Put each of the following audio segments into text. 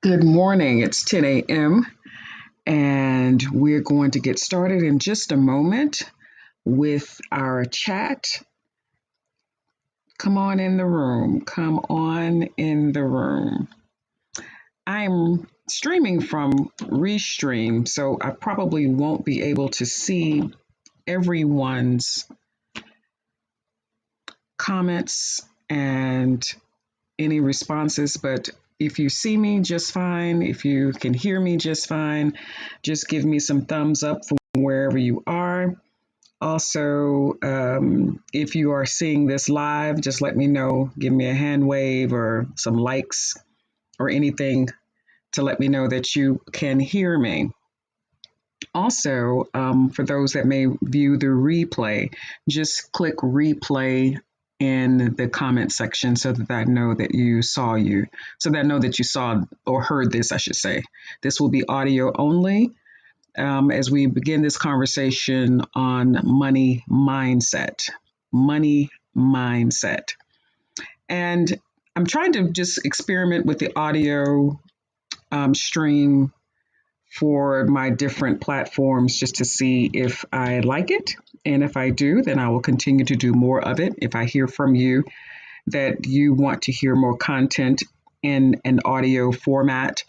Good morning. It's 10 a.m. and we're going to get started in just a moment with our chat. Come on in the room. Come on in the room. I'm streaming from Restream, so I probably won't be able to see everyone's comments and any responses, but if you see me just fine, if you can hear me just fine, just give me some thumbs up from wherever you are. Also, if you are seeing this live, just let me know. Give me a hand wave or some likes or anything to let me know that you can hear me. Also, for those that may view the replay, just click replay in the comment section so that I know that you saw or heard this, I should say. This will be audio only as we begin this conversation on money mindset. Money mindset. And I'm trying to just experiment with the audio stream for my different platforms just to see if I like it. And if I do, then I will continue to do more of it. If I hear from you that you want to hear more content in an audio format,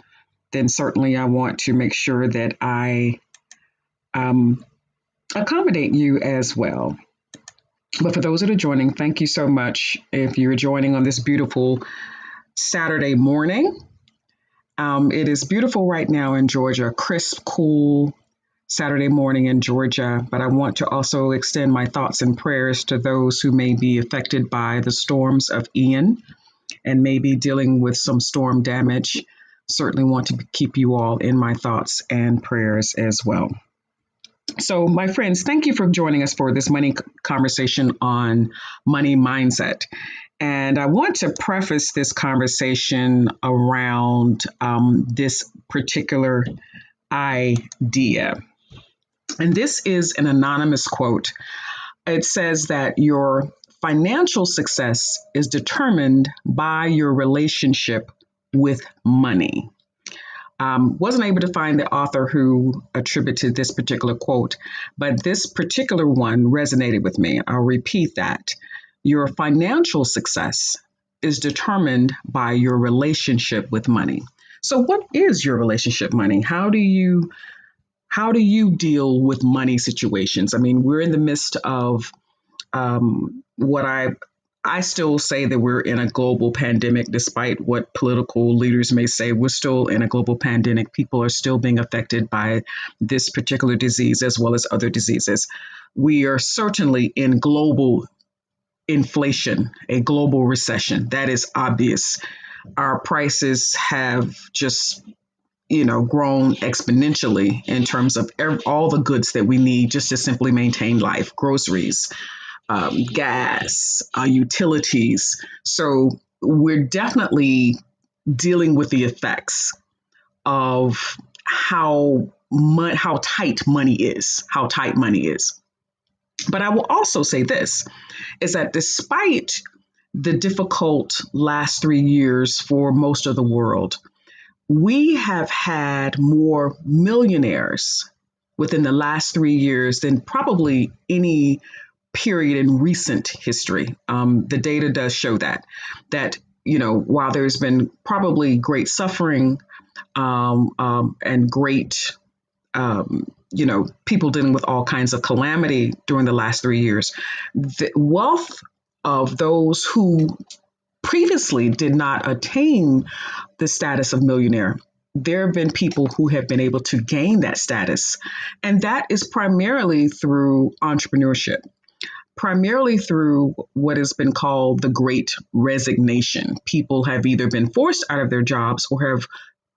then certainly I want to make sure that I accommodate you as well. But for those that are joining, thank you so much. If you're joining on this beautiful Saturday morning, it is beautiful right now in Georgia, crisp, cool Saturday morning in Georgia. But I want to also extend my thoughts and prayers to those who may be affected by the storms of Ian and may be dealing with some storm damage. Certainly want to keep you all in my thoughts and prayers as well. So, my friends, thank you for joining us for this money conversation on money mindset. And I want to preface this conversation around this particular idea. And this is an anonymous quote. It says that your financial success is determined by your relationship with money. Wasn't able to find the author who attributed this particular quote, but this particular one resonated with me. I'll repeat that. Your financial success is determined by your relationship with money. So what is your relationship money? How do you deal with money situations? I mean, we're in the midst of what I still say that we're in a global pandemic, despite what political leaders may say. We're still in a global pandemic. People are still being affected by this particular disease as well as other diseases. We are certainly in global inflation, a global recession. That is obvious. Our prices have just, grown exponentially in terms of all the goods that we need just to simply maintain life, groceries, gas, utilities. So we're definitely dealing with the effects of how tight money is. But I will also say this, is that despite the difficult last 3 years for most of the world, we have had more millionaires within the last 3 years than probably any period in recent history. The data does show that, while there's been probably great suffering and great people dealing with all kinds of calamity during the last 3 years, the wealth of those who previously did not attain the status of millionaire, there have been people who have been able to gain that status. And that is primarily through entrepreneurship, primarily through what has been called the Great Resignation. People have either been forced out of their jobs or have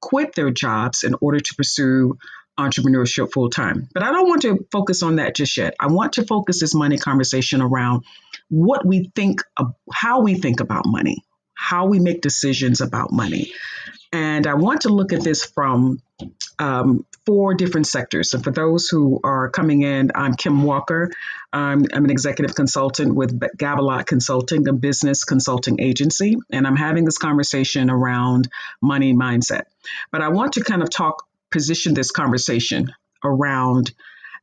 quit their jobs in order to pursue entrepreneurship full time. But I don't want to focus on that just yet. I want to focus this money conversation around what we think of, how we think about money, how we make decisions about money. And I want to look at this from four different sectors. And for those who are coming in, I'm Kim Walker. I'm an executive consultant with Gabalot Consulting, a business consulting agency. And I'm having this conversation around money mindset. But I want to kind of position this conversation around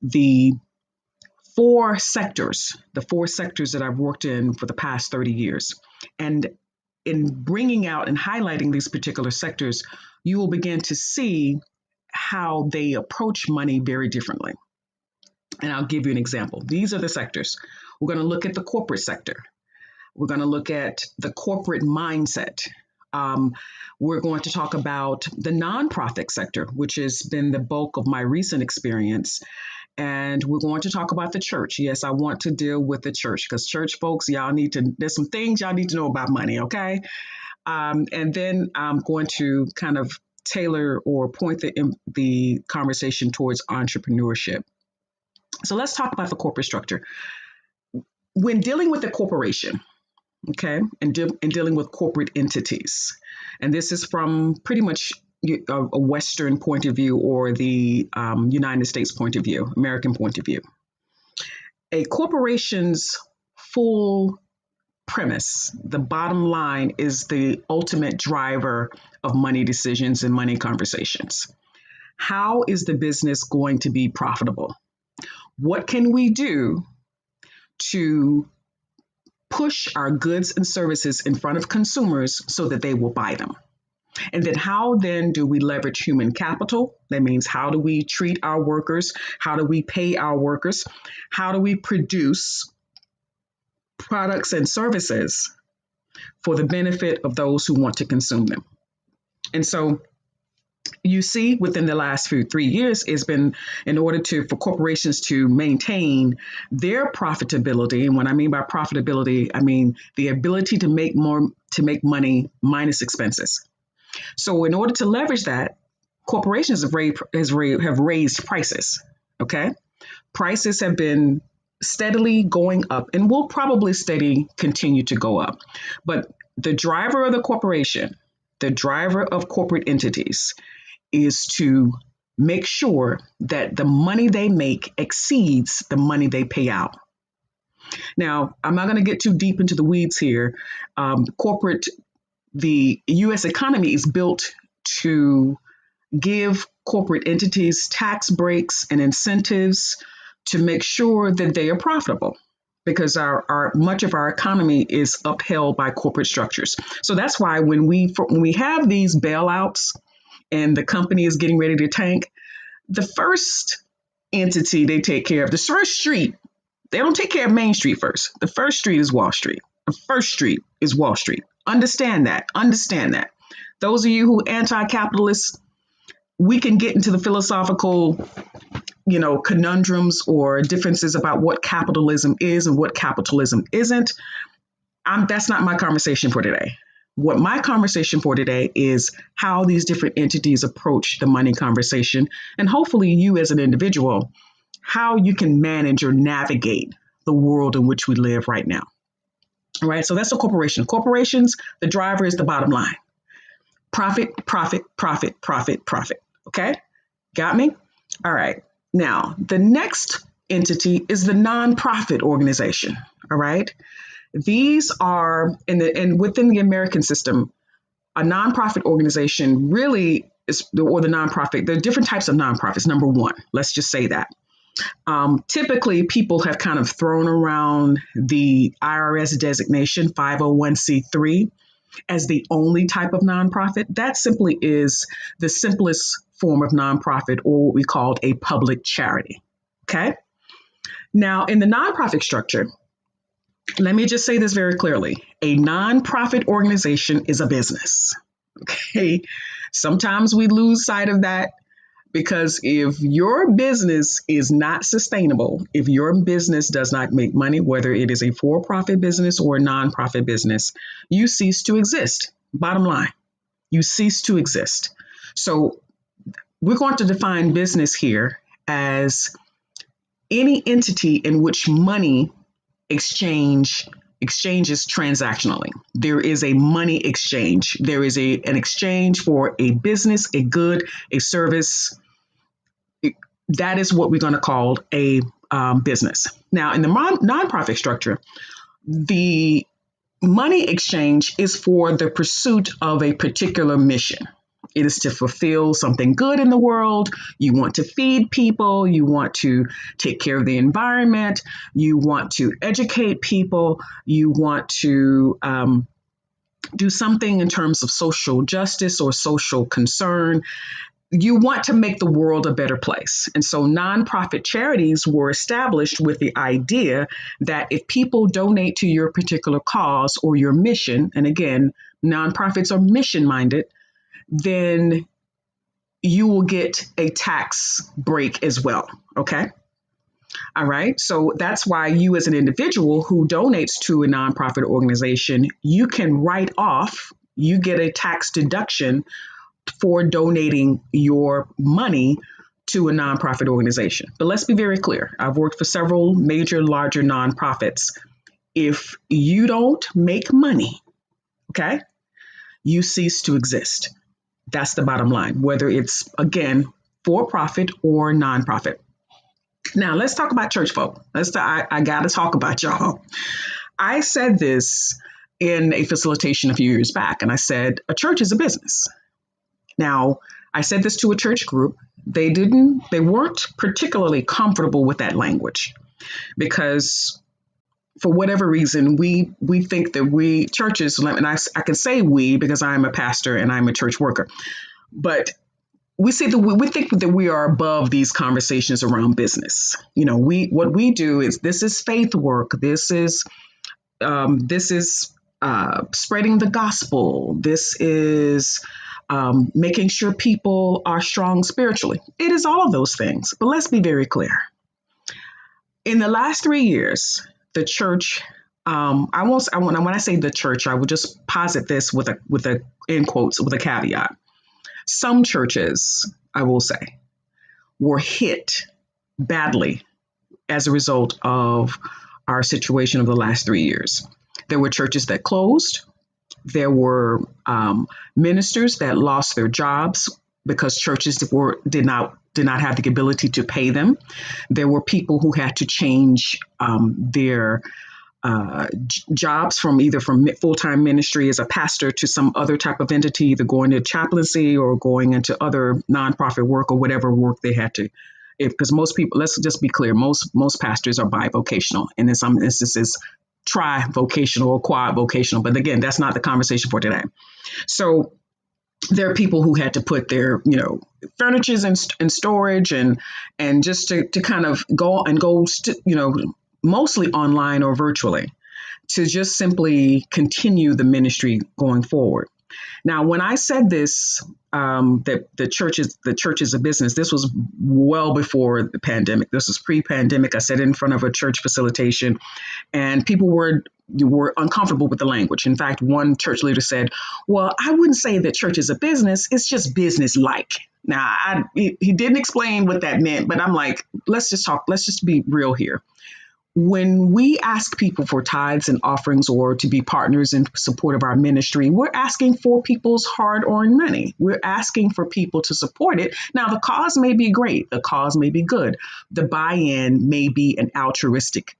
the the four sectors that I've worked in for the past 30 years. And in bringing out and highlighting these particular sectors, you will begin to see how they approach money very differently. And I'll give you an example. These are the sectors. We're going to look at the corporate sector. We're going to look at the corporate mindset. We're going to talk about the nonprofit sector, which has been the bulk of my recent experience. And we're going to talk about the church. Yes, I want to deal with the church because church folks, there's some things y'all need to know about money, okay? And then I'm going to kind of tailor or point the conversation towards entrepreneurship. So let's talk about the corporate structure. When dealing with a corporation, okay, and dealing with corporate entities, and this is from pretty much a Western point of view or the United States point of view, American point of view. A corporation's full premise, the bottom line, is the ultimate driver of money decisions and money conversations. How is the business going to be profitable? What can we do to push our goods and services in front of consumers so that they will buy them? And then how then do we leverage human capital? That means how do we treat our workers? How do we pay our workers? How do we produce products and services for the benefit of those who want to consume them? And so you see within the last 3 years, it's been in order for corporations to maintain their profitability. And what I mean by profitability, I mean the ability to make money minus expenses. So in order to leverage that, corporations have raised prices, okay? Prices have been steadily going up and will probably continue to go up. But the driver of the corporation, the driver of corporate entities, is to make sure that the money they make exceeds the money they pay out. Now, I'm not going to get too deep into the weeds here. The U.S. economy is built to give corporate entities tax breaks and incentives to make sure that they are profitable, because our much of our economy is upheld by corporate structures. So that's why when we have these bailouts and the company is getting ready to tank, the first entity they take care of, the first street, they don't take care of Main Street first. The first street is Wall Street. The first street is Wall Street. Understand that. Those of you who are anti-capitalists, we can get into the philosophical, conundrums or differences about what capitalism is and what capitalism isn't. That's not my conversation for today. What my conversation for today is how these different entities approach the money conversation, and hopefully you as an individual, how you can manage or navigate the world in which we live right now. All right, so that's a corporation. Corporations, the driver is the bottom line. Profit, profit, profit, profit, profit. Okay, got me? All right. Now, the next entity is the nonprofit organization. All right. These are within the American system, a nonprofit organization really is, or the nonprofit, there are different types of nonprofits. Number one, let's just say that. Typically, people have kind of thrown around the IRS designation 501c3 as the only type of nonprofit. That simply is the simplest form of nonprofit, or what we call a public charity. Okay. Now, in the nonprofit structure, let me just say this very clearly. A nonprofit organization is a business. Okay. Sometimes we lose sight of that, because if your business is not sustainable, if your business does not make money, whether it is a for-profit business or a nonprofit business, you cease to exist. Bottom line, you cease to exist. So we're going to define business here as any entity in which money exchanges transactionally. There is a money exchange. There is an exchange for a business, a good, a service, that is what we're going to call a business. Now, in the nonprofit structure, the money exchange is for the pursuit of a particular mission. It is to fulfill something good in the world. You want to feed people. You want to take care of the environment. You want to educate people. You want to do something in terms of social justice or social concern. You want to make the world a better place. And so nonprofit charities were established with the idea that if people donate to your particular cause or your mission, and again, nonprofits are mission minded, then you will get a tax break as well. Okay. All right. So that's why you, as an individual who donates to a nonprofit organization, you can write off, you get a tax deduction for donating your money to a nonprofit organization. But let's be very clear. I've worked for several major, larger nonprofits. If you don't make money, okay, you cease to exist. That's the bottom line, whether it's, again, for profit or nonprofit. Now, let's talk about church folk. I got to talk about y'all. I said this in a facilitation a few years back, and I said, a church is a business. Now, I said this to a church group. They weren't particularly comfortable with that language because for whatever reason, we think that churches, and I can say we because I'm a pastor and I'm a church worker, but we think that we are above these conversations around business. You know, what we do is, this is faith work. This is spreading the gospel. This is making sure people are strong spiritually. It is all of those things. But let's be very clear. In the last 3 years, the church, when I say the church, I would just posit this with a in quotes, with a caveat. Some churches, I will say, were hit badly as a result of our situation of the last 3 years. There were churches that closed. There were ministers that lost their jobs because churches did not have the ability to pay them. There were people who had to change their jobs from full-time ministry as a pastor to some other type of entity, either going to chaplaincy or going into other nonprofit work or whatever work they had to. Because most people, let's just be clear, most pastors are bivocational, and in some instances, tri-vocational or quad-vocational. But again, that's not the conversation for today. So there are people who had to put their, furnitures in storage and just to kind of go mostly online or virtually to just simply continue the ministry going forward. Now, when I said this, that the church is a business, this was well before the pandemic. This was pre-pandemic. I said it in front of a church facilitation, and people were uncomfortable with the language. In fact, one church leader said, well, I wouldn't say that church is a business. It's just business-like. Now, he didn't explain what that meant, but I'm like, let's just be real here. When we ask people for tithes and offerings or to be partners in support of our ministry, we're asking for people's hard-earned money. We're asking for people to support it. Now, the cause may be great. The cause may be good. The buy-in may be an altruistic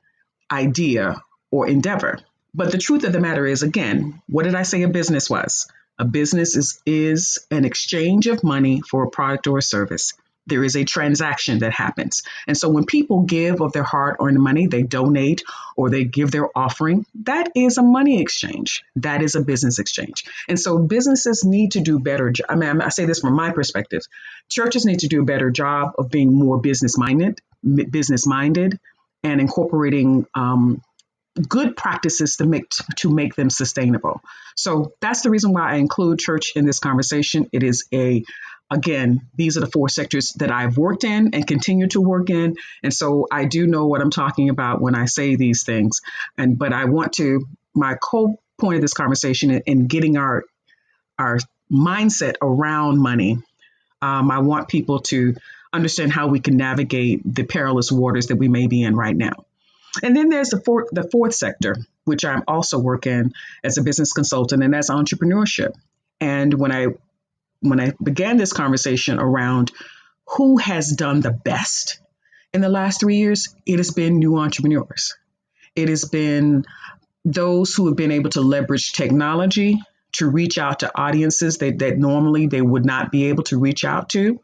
idea or endeavor. But the truth of the matter is, again, what did I say a business was? A business is an exchange of money for a product or a service. There is a transaction that happens. And so when people give of their hard-earned money, they donate or they give their offering, that is a money exchange. That is a business exchange. And so businesses need to do better. I say this from my perspective. Churches need to do a better job of being more business-minded and incorporating good practices to make them sustainable. So that's the reason why I include church in this conversation. It is again, these are the 4 sectors that I've worked in and continue to work in. And so I do know what I'm talking about when I say these things. But my whole point of this conversation in getting our mindset around money, I want people to understand how we can navigate the perilous waters that we may be in right now. And then there's the fourth sector, which I'm also work in as a business consultant and as entrepreneurship. And when I began this conversation around who has done the best in the last 3 years, it has been new entrepreneurs. It has been those who have been able to leverage technology to reach out to audiences that normally they would not be able to reach out to,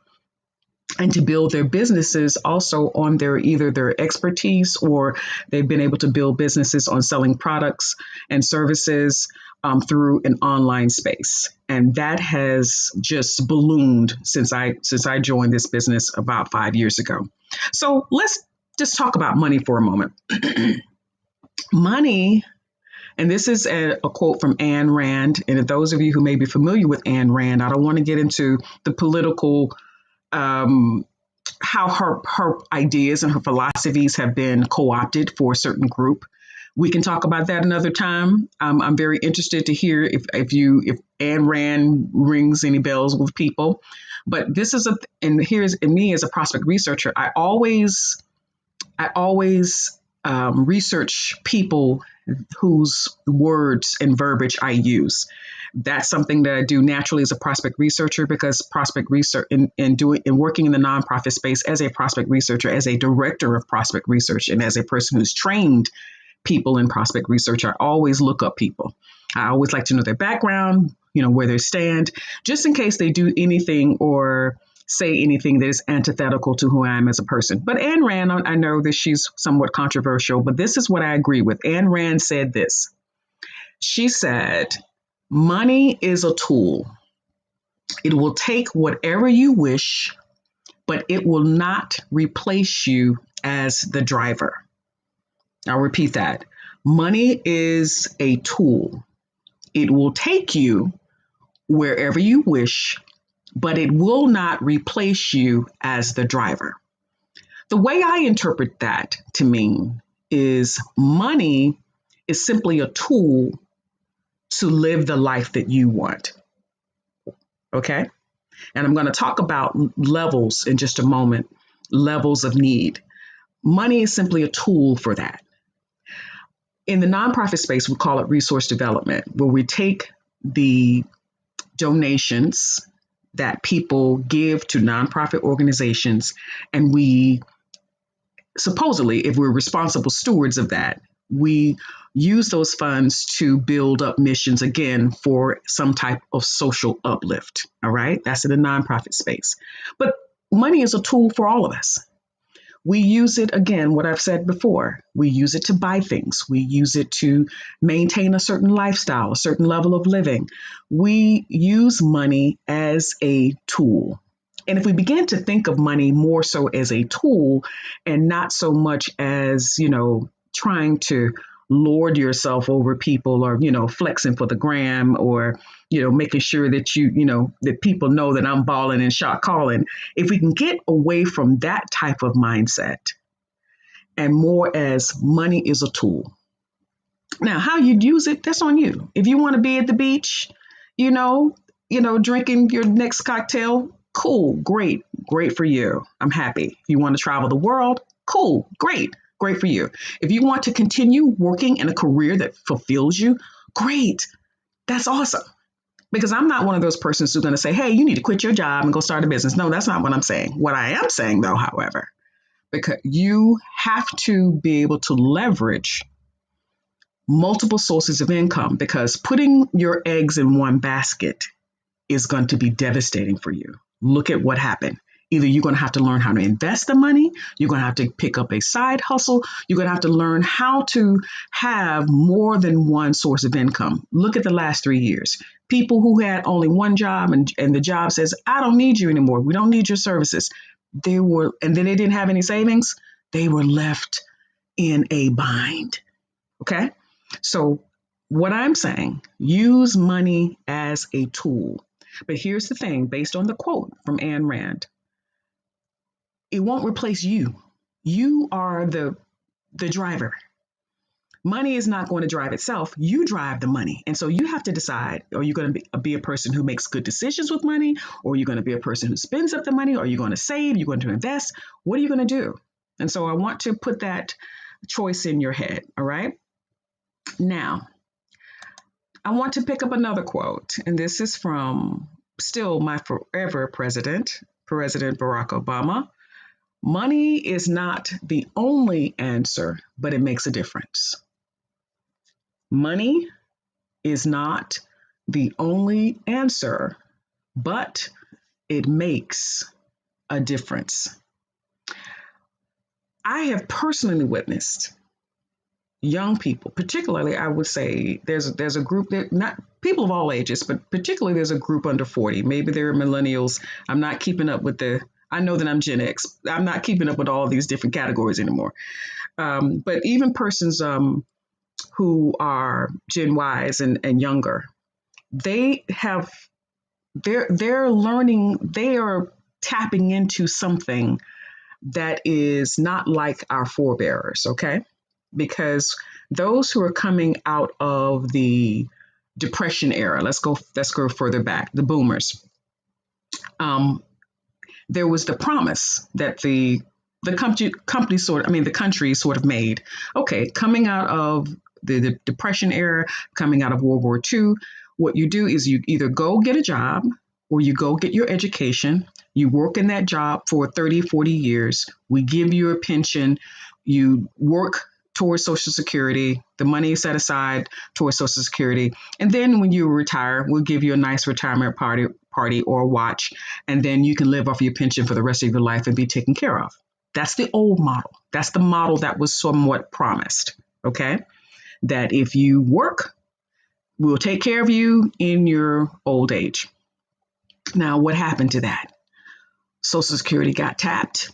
and to build their businesses also on either their expertise, or they've been able to build businesses on selling products and services through an online space. And that has just ballooned since I joined this business about 5 years ago. So let's just talk about money for a moment. Money, and this is a quote from Ayn Rand. And those of you who may be familiar with Ayn Rand, I don't want to get into the political how her ideas and her philosophies have been co-opted for a certain group. We can talk about that another time. I'm very interested to hear if Ayn Rand rings any bells with people. But this is me as a prospect researcher, I always research people whose words and verbiage I use. That's something that I do naturally as a prospect researcher, because prospect research and working in the nonprofit space as a prospect researcher, as a director of prospect research, and as a person who's trained people in prospect research, I always look up people. I always like to know their background, where they stand, just in case they do anything or say anything that is antithetical to who I am as a person. But Ayn Rand, I know that she's somewhat controversial, but this is what I agree with. Ayn Rand said this. She said, money is a tool. It will take whatever you wish, but it will not replace you as the driver. I'll repeat that. Money is a tool. It will take you wherever you wish, but it will not replace you as the driver. The way I interpret that to mean is money is simply a tool to live the life that you want. Okay? And I'm going to talk about levels in just a moment, levels of need. Money is simply a tool for that. In the nonprofit space, we call it resource development, where we take the donations that people give to nonprofit organizations, and we supposedly, if we're responsible stewards of that, we use those funds to build up missions, again, for some type of social uplift. All right. That's in the nonprofit space. But money is a tool for all of us. We use it, again, what I've said before, we use it to buy things. We use it to maintain a certain lifestyle, a certain level of living. We use money as a tool. And if we begin to think of money more so as a tool and not so much as, trying to lord yourself over people, or, flexing for the gram, or, making sure that that people know that I'm balling and shot calling. If we can get away from that type of mindset and more as money is a tool. Now, how you'd use it, that's on you. If you want to be at the beach, drinking your next cocktail, cool, great for you. I'm happy. If you want to travel the world, cool, great for you. If you want to continue working in a career that fulfills you, great. That's awesome. Because I'm not one of those persons who's going to say, hey, you need to quit your job and go start a business. No, that's not what I'm saying. What I am saying, though, however, because you have to be able to leverage multiple sources of income, because putting your eggs in one basket is going to be devastating for you. Look at what happened. Either you're going to have to learn how to invest the money, you're going to have to pick up a side hustle, you're going to have to learn how to have more than one source of income. Look at the last 3 years. People who had only one job and the job says, I don't need you anymore. We don't need your services. And then they didn't have any savings. They were left in a bind. Okay. So what I'm saying, use money as a tool. But here's the thing, based on the quote from Ayn Rand, it won't replace you. You are the driver. Money is not going to drive itself. You drive the money. And so you have to decide, are you going to be a person who makes good decisions with money? Or are you going to be a person who spends up the money? Or are you going to save? You're going to invest? What are you going to do? And so I want to put that choice in your head. All right. Now, I want to pick up another quote. And this is from still my forever president, President Barack Obama. Money is not the only answer, but it makes a difference. Money is not the only answer, but it makes a difference. I have personally witnessed young people, particularly, I would say there's a group that, not people of all ages, but particularly there's a group under 40. Maybe they're millennials. I'm not keeping up with I know that I'm Gen X. I'm not keeping up with all these different categories anymore. But even persons who are Gen Ys and younger, they have, they're learning, they are tapping into something that is not like our forebears, okay? Because those who are coming out of the Depression era, let's go further back, the boomers. There was the promise that the company sort of, I mean, the country sort of made. Okay, coming out of the Depression era, coming out of World War II, what you do is you either go get a job or you go get your education. You work in that job for 30, 40 years. We give you a pension. You work towards Social Security. The money is set aside towards Social Security. And then when you retire, we'll give you a nice retirement party or a watch. And then you can live off your pension for the rest of your life and be taken care of. That's the old model. That's the model that was somewhat promised. Okay. That if you work, we'll take care of you in your old age. Now, what happened to that? Social Security got tapped.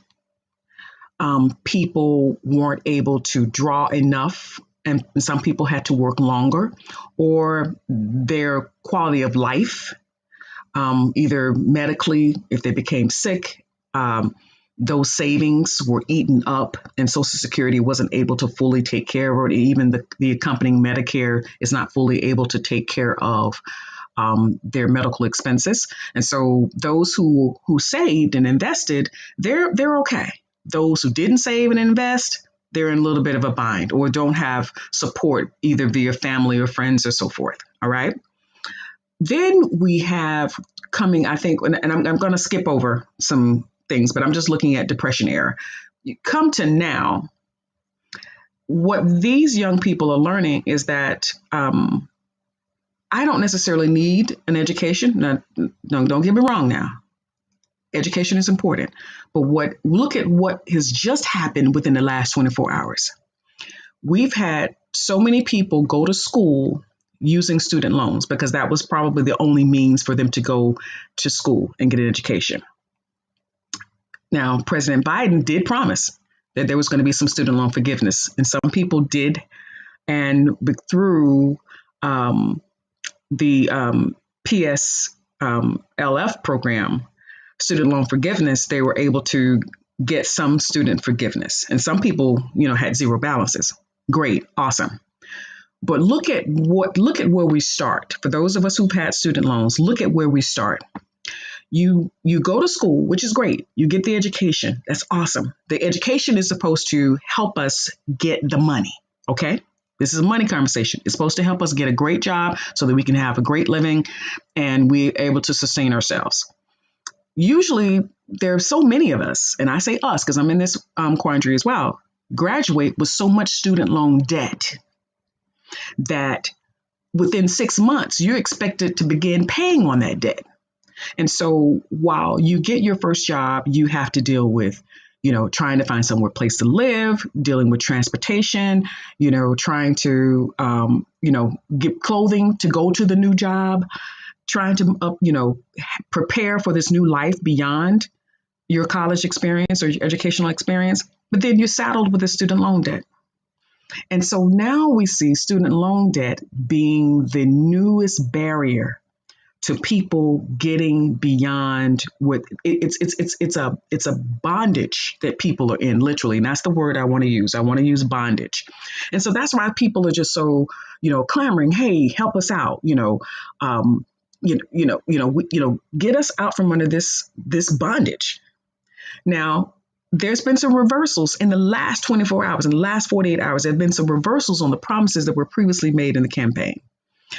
People weren't able to draw enough, and some people had to work longer, or their quality of life, either medically, if they became sick, those savings were eaten up, and Social Security wasn't able to fully take care of it. Even the accompanying Medicare is not fully able to take care of their medical expenses. And so those who saved and invested, they're okay. Those who didn't save and invest, they're in a little bit of a bind or don't have support either via family or friends or so forth. All right. Then we have coming, I think, and I'm going to skip over some things, but I'm just looking at Depression era. You come to now, what these young people are learning is that I don't necessarily need an education. No, don't get me wrong now. Education is important. But look at what has just happened within the last 24 hours. We've had so many people go to school using student loans because that was probably the only means for them to go to school and get an education. Now, President Biden did promise that there was going to be some student loan forgiveness, and some people did. And through the PSLF program, student loan forgiveness, they were able to get some student forgiveness. And some people, had zero balances. Great, awesome. But look at where we start. For those of us who've had student loans, look at where we start. You go to school, which is great. You get the education. That's awesome. The education is supposed to help us get the money. Okay. This is a money conversation. It's supposed to help us get a great job so that we can have a great living and we're able to sustain ourselves. Usually there are so many of us, and I say us because I'm in this quandary as well, graduate with so much student loan debt that within 6 months, you're expected to begin paying on that debt. And so while you get your first job, you have to deal with, trying to find somewhere place to live, dealing with transportation, trying to, get clothing to go to the new job, trying to, prepare for this new life beyond your college experience or your educational experience. But then you're saddled with a student loan debt. And so now we see student loan debt being the newest barrier to people getting beyond what it's a bondage that people are in, literally. And that's the word I want to use. I want to use bondage. And so that's why people are just so, clamoring, hey, help us out, get us out from under this bondage. Now, there's been some reversals in the last 24 hours, in the last 48 hours. There have been some reversals on the promises that were previously made in the campaign.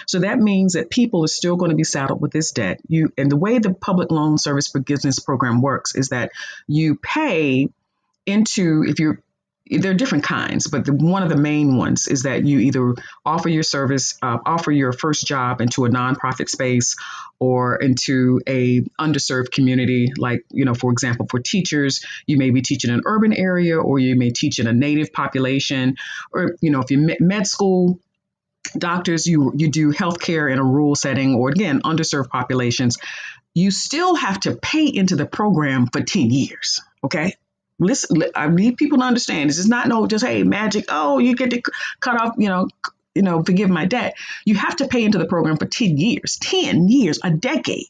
So that means that people are still going to be saddled with this debt. And the way the public loan service forgiveness program works is that you pay into, if you're, there are different kinds, but one of the main ones is that you either offer your service, offer your first job into a nonprofit space or into a underserved community. Like, for example, for teachers, you may be teaching in an urban area, or you may teach in a native population, or, if you're med school, doctors, you do healthcare in a rural setting, or again, underserved populations. You still have to pay into the program for 10 years. Okay. Listen, I need people to understand this is not just, hey, magic. Oh, you get to cut off, forgive my debt. You have to pay into the program for 10 years, a decade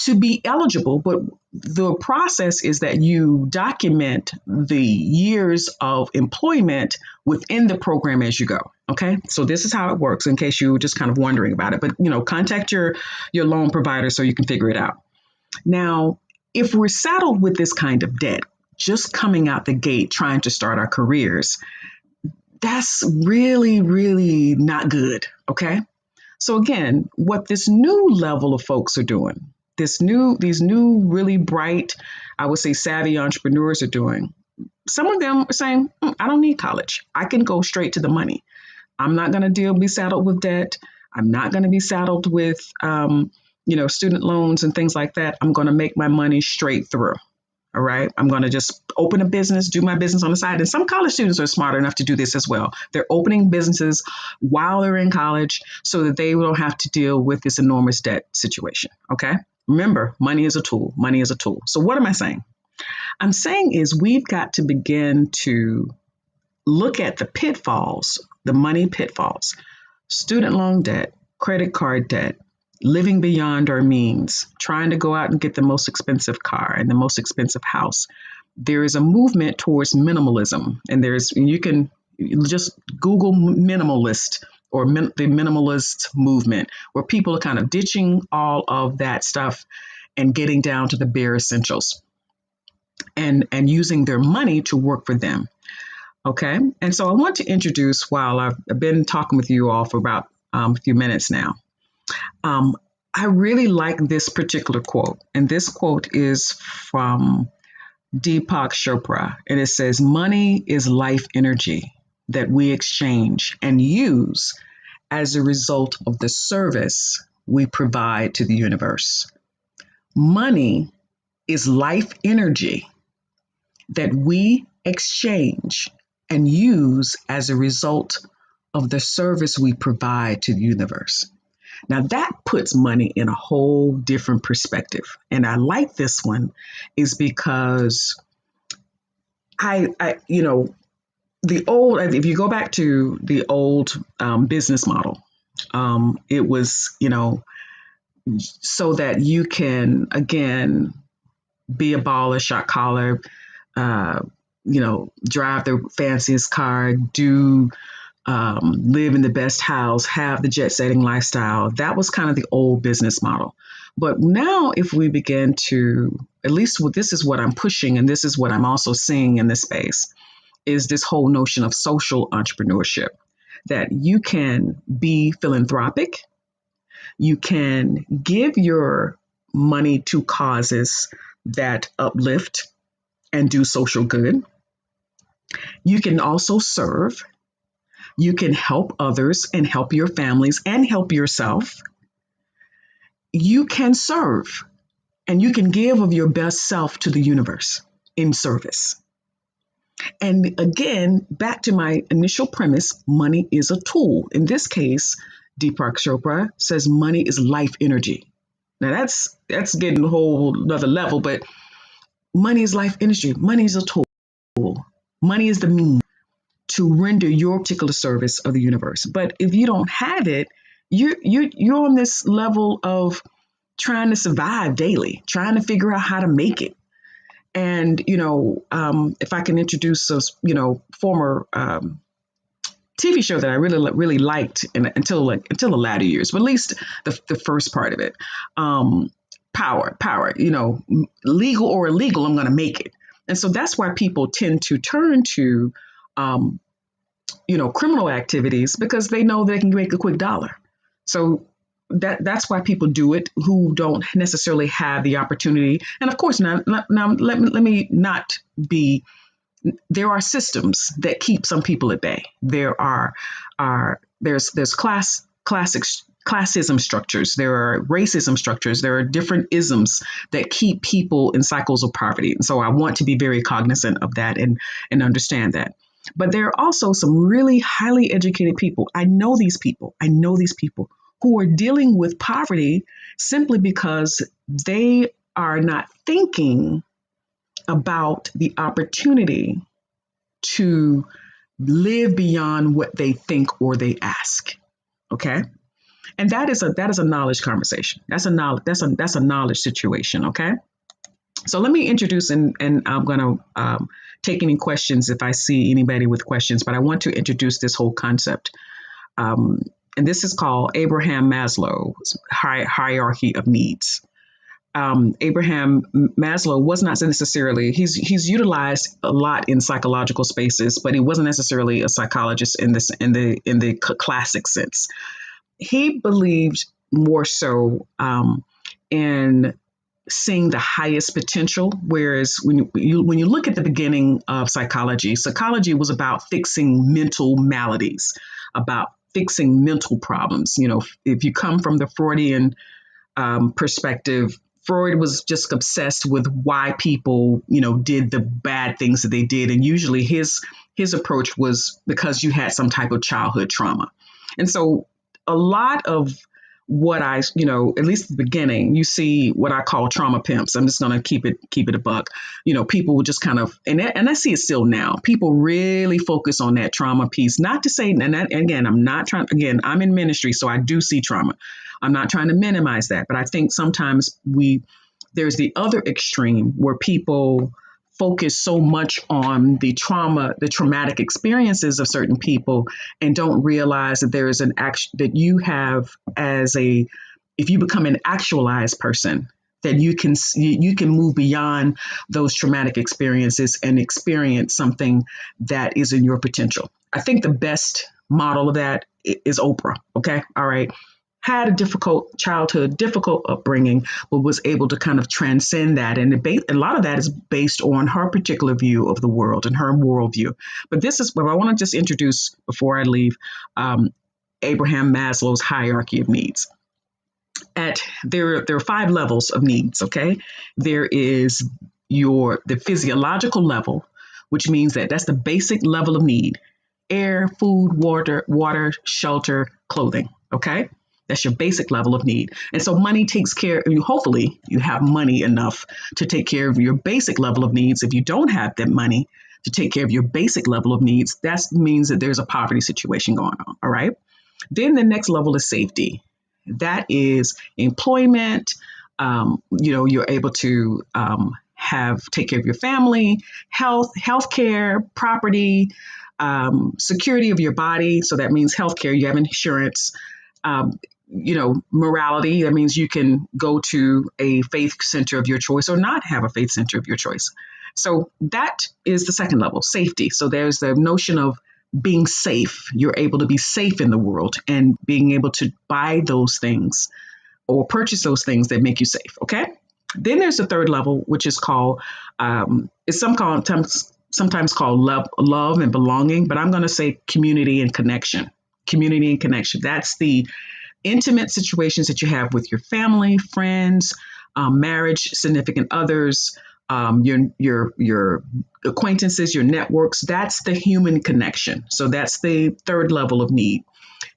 to be eligible. But the process is that you document the years of employment within the program as you go. Okay. So this is how it works, in case you were just kind of wondering about it. But, contact your loan provider so you can figure it out. Now, if we're saddled with this kind of debt, just coming out the gate, trying to start our careers, that's really, really not good. Okay. So again, what this new level of folks are doing, these new really bright, I would say savvy entrepreneurs are doing, some of them are saying, I don't need college. I can go straight to the money. I'm not going to be saddled with debt. I'm not going to be saddled with, student loans and things like that. I'm going to make my money straight through. All right. I'm going to just open a business, do my business on the side. And some college students are smart enough to do this as well. They're opening businesses while they're in college so that they don't have to deal with this enormous debt situation. Okay. Remember, money is a tool. Money is a tool. So what am I saying? I'm saying is we've got to begin to look at the pitfalls, the money pitfalls, student loan debt, credit card debt, living beyond our means, trying to go out and get the most expensive car and the most expensive house. There is a movement towards minimalism, and you can just Google minimalist or the minimalist movement, where people are kind of ditching all of that stuff and getting down to the bare essentials and using their money to work for them. Okay. And so I want to introduce, while I've been talking with you all for about a few minutes now, I really like this particular quote. And this quote is from Deepak Chopra. And it says, money is life energy that we exchange and use as a result of the service we provide to the universe. Money is life energy that we exchange and use as a result of the service we provide to the universe. Now that puts money in a whole different perspective. And I like this one is because if you go back to the old business model, it was, so that you can, again, be a baller, shot caller, drive the fanciest car, live in the best house, have the jet setting lifestyle. That was kind of the old business model. But now if we begin to, at least this is what I'm pushing, and this is what I'm also seeing in this space, is this whole notion of social entrepreneurship, that you can be philanthropic, you can give your money to causes that uplift and do social good. You can also serve. You can help others and help your families and help yourself. You can serve, and you can give of your best self to the universe in service. And again, back to my initial premise, money is a tool. In this case, Deepak Chopra says money is life energy. Now that's getting a whole another level, but money is life energy. Money is a tool. Money is the means to render your particular service of the universe. But if you don't have it, you're on this level of trying to survive daily, trying to figure out how to make it. And, if I can introduce a, former TV show that I really, really liked until the latter years, but at least the first part of it, power, legal or illegal, I'm going to make it. And so that's why people tend to turn to, criminal activities because they know they can make a quick dollar. So that's why people do it who don't necessarily have the opportunity. And of course, now let me not be. There are systems that keep some people at bay. There's classism structures. There are racism structures. There are different isms that keep people in cycles of poverty. And so I want to be very cognizant of that and understand that. But there are also some really highly educated people. I know these people who are dealing with poverty simply because they are not thinking about the opportunity to live beyond what they think or they ask. Okay. And that is a knowledge conversation. That's a knowledge situation. Okay. So let me introduce, and I'm going to take any questions if I see anybody with questions, but I want to introduce this whole concept. And this is called Abraham Maslow's hierarchy of needs. Abraham Maslow was not necessarily, he's utilized a lot in psychological spaces, but he wasn't necessarily a psychologist in the classic sense. He believed more so in seeing the highest potential, whereas when you look at the beginning of psychology was about fixing mental maladies, about fixing mental problems. If you come from the Freudian perspective, Freud was just obsessed with why people, did the bad things that they did. And usually his approach was because you had some type of childhood trauma. And so a lot of what at least at the beginning, you see what I call trauma pimps. I'm just going to keep it a buck. People would just kind of, and I see it still now. People really focus on that trauma piece. Not to say, and that, again, I'm in ministry, so I do see trauma. I'm not trying to minimize that, but I think sometimes there's the other extreme where people focus so much on the traumatic experiences of certain people and don't realize that there is an action that you have if you become an actualized person, that you can move beyond those traumatic experiences and experience something that is in your potential. I think the best model of that is Oprah. Okay. All right. Had a difficult childhood, difficult upbringing, but was able to kind of transcend that. And a lot of that is based on her particular view of the world and her worldview. But this is what I want to just introduce before I leave, Abraham Maslow's hierarchy of needs. There are 5 levels of needs, okay? There is the physiological level, which means that's the basic level of need. Air, food, water, shelter, clothing, okay? That's your basic level of need. And so money takes care of you. Hopefully you have money enough to take care of your basic level of needs. If you don't have that money to take care of your basic level of needs, that means that there's a poverty situation going on. All right. Then the next level is safety. That is employment. You're able to take care of your family, healthcare, property, security of your body. So that means healthcare. You have insurance. Morality, that means you can go to a faith center of your choice or not have a faith center of your choice. So that is the second level, safety. So there's the notion of being safe. You're able to be safe in the world and being able to buy those things or purchase those things that make you safe. Okay. Then there's the third level, which is called, sometimes called love and belonging, but I'm going to say community and connection. Community and connection. That's the intimate situations that you have with your family, friends, marriage, significant others, your acquaintances, your networks. That's the human connection. So that's the third level of need.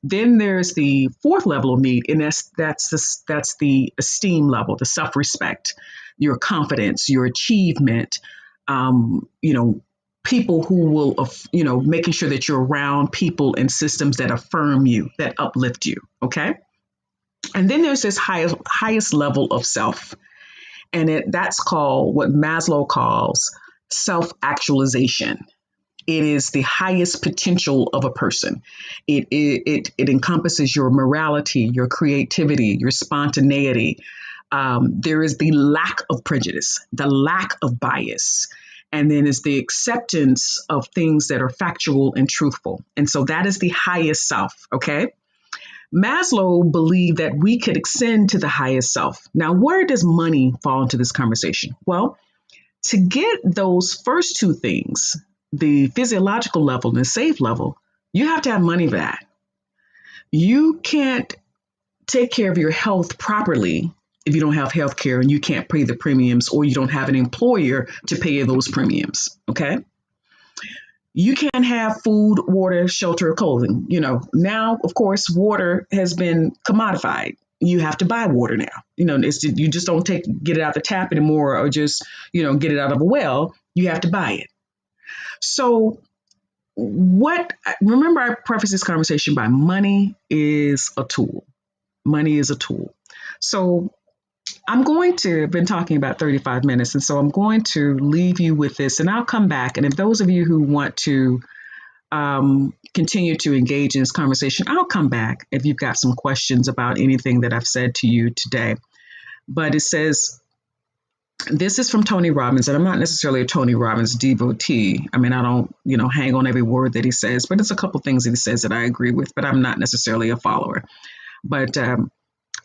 Then there's the fourth level of need, and that's the esteem level, the self-respect, your confidence, your achievement, people who will, making sure that you're around people and systems that affirm you, that uplift you. Okay. And then there's this highest level of self. And that's called what Maslow calls self-actualization. It is the highest potential of a person. It encompasses your morality, your creativity, your spontaneity. There is the lack of prejudice, the lack of bias. And then is the acceptance of things that are factual and truthful. And so that is the highest self, okay? Maslow believed that we could ascend to the highest self. Now, where does money fall into this conversation? Well, to get those first two things, the physiological level and the safe level, you have to have money for that. You can't take care of your health properly if you don't have health care and you can't pay the premiums, or you don't have an employer to pay those premiums, okay? You can't have food, water, shelter, clothing. Now, of course, water has been commodified. You have to buy water now. You just don't get it out the tap anymore, or just, get it out of a well. You have to buy it. So remember I prefaced this conversation by money is a tool. Money is a tool. So I've been talking about 35 minutes, and so I'm going to leave you with this, and I'll come back. And if those of you who want to continue to engage in this conversation, I'll come back if you've got some questions about anything that I've said to you today. But it says, this is from Tony Robbins, and I'm not necessarily a Tony Robbins devotee. I mean, I don't, hang on every word that he says, but it's a couple things that he says that I agree with, but I'm not necessarily a follower. But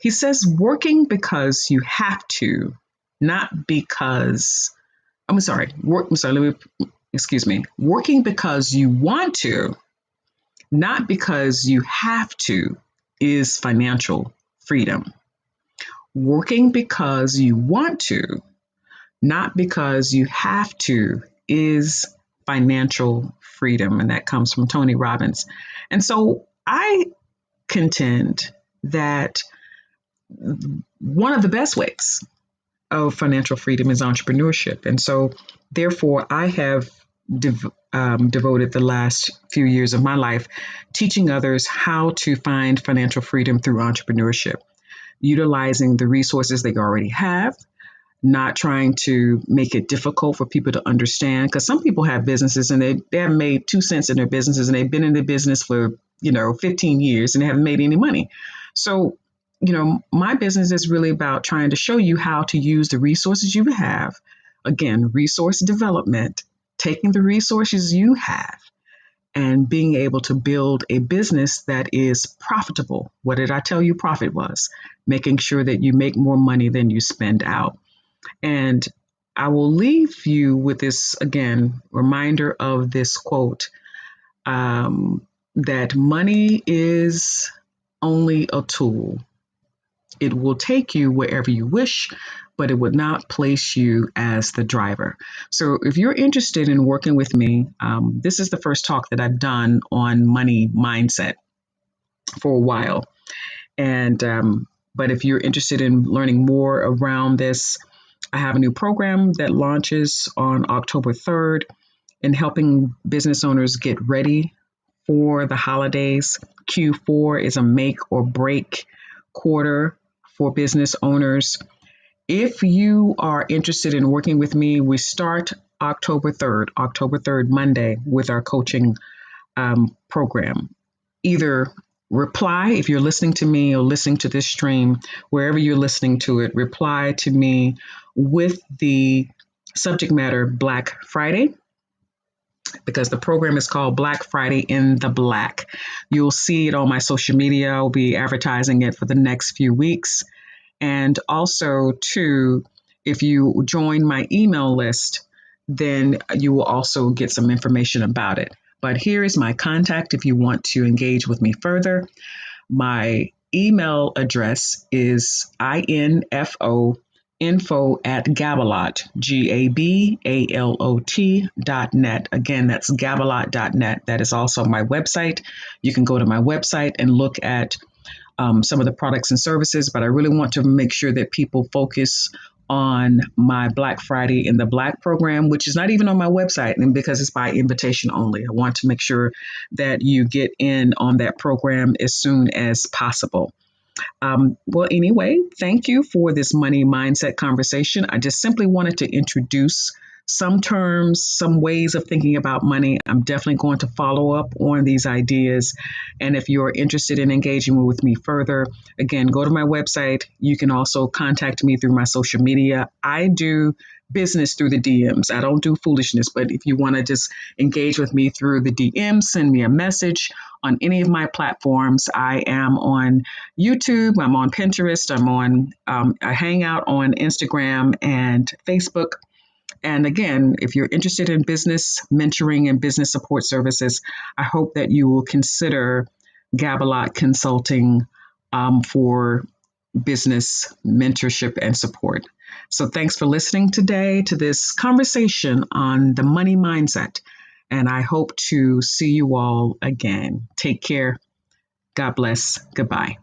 he says, working because you have to, not because, working because you want to, not because you have to, is financial freedom. Working because you want to, not because you have to, is financial freedom. And that comes from Tony Robbins. And so I contend that one of the best ways of financial freedom is entrepreneurship. And so therefore, I have devoted the last few years of my life teaching others how to find financial freedom through entrepreneurship, utilizing the resources they already have, not trying to make it difficult for people to understand. Because some people have businesses and they have made 2 cents in their businesses, and they've been in the business for 15 years and they haven't made any money. So my business is really about trying to show you how to use the resources you have. Again, resource development, taking the resources you have and being able to build a business that is profitable. What did I tell you profit was? Making sure that you make more money than you spend out. And I will leave you with this, again, reminder of this quote, that money is only a tool. It will take you wherever you wish, but it would not place you as the driver. So if you're interested in working with me, this is the first talk that I've done on money mindset for a while. And but if you're interested in learning more around this, I have a new program that launches on October 3rd in helping business owners get ready for the holidays. Q4 is a make or break quarter for business owners. If you are interested in working with me, we start October 3rd, Monday, with our coaching program. Either reply, if you're listening to me or listening to this stream, wherever you're listening to it, reply to me with the subject matter Black Friday, because the program is called Black Friday in the Black. You'll see it on my social media. I'll be advertising it for the next few weeks. And also, too, if you join my email list, then you will also get some information about it. But here is my contact if you want to engage with me further. My email address is info@gabalot, GABALOT.net. Again, that's gabalot.net. That is also my website. You can go to my website and look at some of the products and services, but I really want to make sure that people focus on my Black Friday in the Black program, which is not even on my website, and because it's by invitation only. I want to make sure that you get in on that program as soon as possible. Well, anyway, thank you for this money mindset conversation. I just simply wanted to introduce some terms, some ways of thinking about money. I'm definitely going to follow up on these ideas. And if you're interested in engaging with me further, again, go to my website. You can also contact me through my social media. I do business through the DMs. I don't do foolishness, but if you want to just engage with me through the DMs, send me a message on any of my platforms. I am on YouTube, I'm on Pinterest, I'm on I hang out on Instagram and Facebook. And again, if you're interested in business mentoring and business support services, I hope that you will consider Gabalot Consulting for business mentorship and support. So thanks for listening today to this conversation on the money mindset. And I hope to see you all again. Take care. God bless. Goodbye.